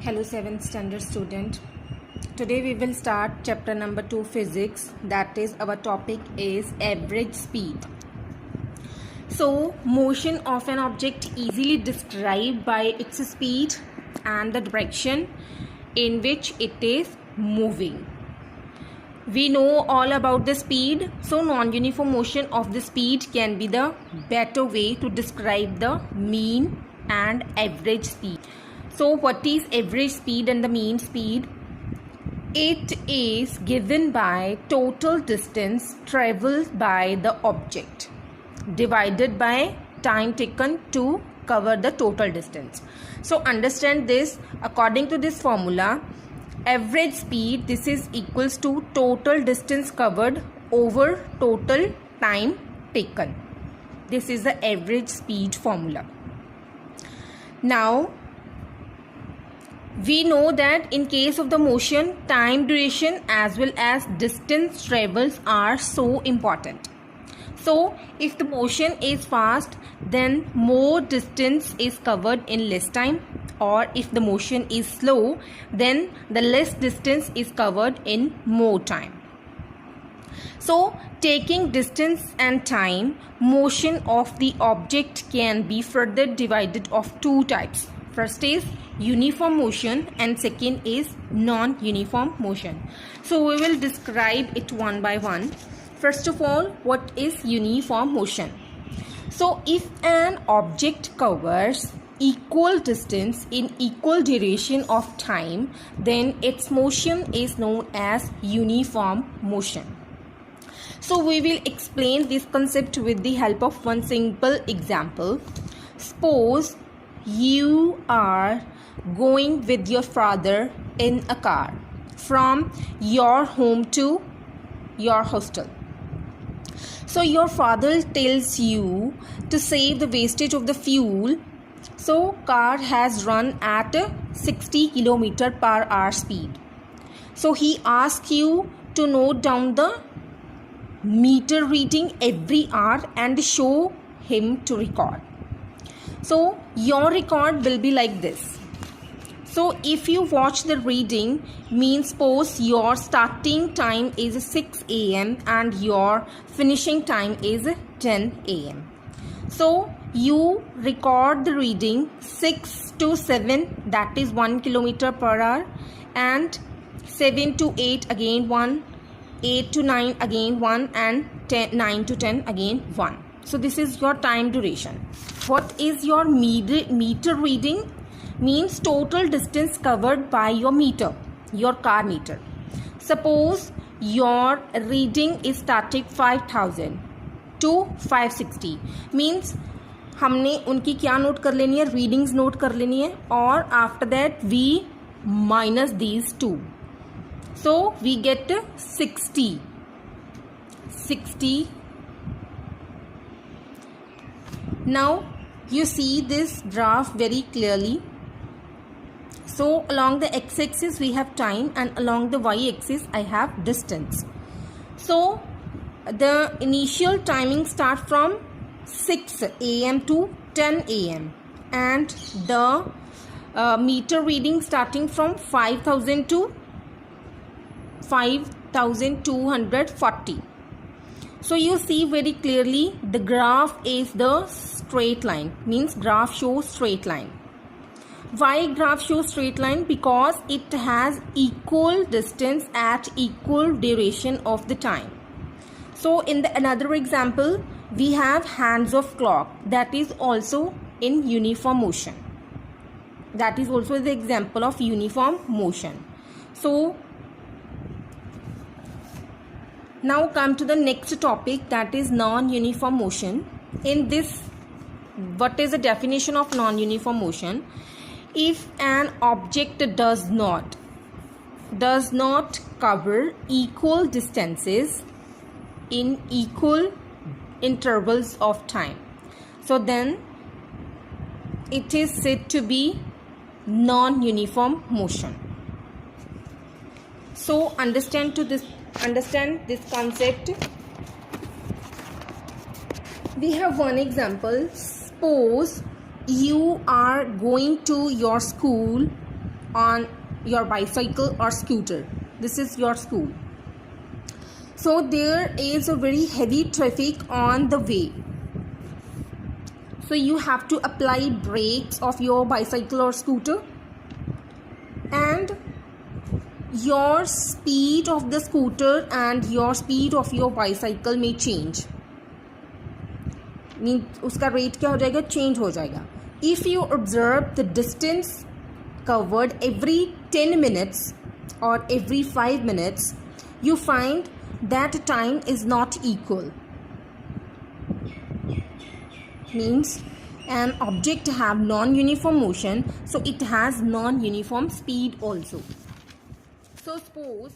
Hello 7th standard student. Today we will start chapter number 2 physics, that is our topic is average speed. So motion of an object easily described by its speed and the direction in which it is moving. We know all about the speed, so non-uniform motion of the speed can be the better way to describe the mean and average speed. So what is average speed and the mean speed? It is given by total distance traveled by the object divided by time taken to cover the total distance. So understand this, according to this formula, average speed, this is equals to total distance covered over total time taken. This is the average speed formula. Now we know that in case of the motion, time duration as well as distance travels are so important. So if the motion is fast, then more distance is covered in less time, or if the motion is slow, then the less distance is covered in more time. So taking distance and time, motion of the object can be further divided of two types. First is uniform motion and second is non-uniform motion. So we will describe it one by one. First of all, what is uniform motion? So if an object covers equal distance in equal duration of time, then its motion is known as uniform motion. So we will explain this concept with the help of one simple example. Suppose you are going with your father in a car from your home to your hostel. So your father tells you to save the wastage of the fuel. So car has run at 60 km/h speed. So he asks you to note down the meter reading every hour and show him to record. So your record will be like this. So if you watch the reading, means suppose your starting time is 6 a.m. and your finishing time is 10 a.m. So you record the reading 6 to 7, that is 1 km/h, and 7 to 8 again 1, 8 to 9 again 1, and 9 to 10 again 1. So this is your time duration. What is your meter reading? Means total distance covered by your meter, your car meter. Suppose your reading is starting 5000 to 560. Means हमने उनकी क्या note कर लेनी है, readings note कर लेनी है, और after that we minus these two. So we get 60. Now you see this graph very clearly. So along the x-axis we have time and along the y-axis I have distance. So the initial timing starts from 6 a.m. to 10 a.m. and the meter reading starting from 5000 to 5240. So you see very clearly the graph is the straight line, means graph shows straight line. Why graph shows straight line? Because it has equal distance at equal duration of the time. So in the another example, we have hands of clock, that is also in uniform motion. That is also the example of uniform motion. So now come to the next topic, that is non-uniform motion. In this, what is the definition of non-uniform motion? If an object does not cover equal distances in equal intervals of time, so then it is said to be non-uniform motion. So understand this concept. We have one example. Suppose you are going to your school on your bicycle or scooter. This is your school. So there is a very heavy traffic on the way. So you have to apply brakes of your bicycle or scooter, and your speed of the scooter and your speed of your bicycle may change. उसका rate क्या हो जाएगा? Change हो जाएगा. If you observe the distance covered every 10 minutes or every 5 minutes, you find that time is not equal. Means an object have non-uniform motion, so it has non-uniform speed also. So suppose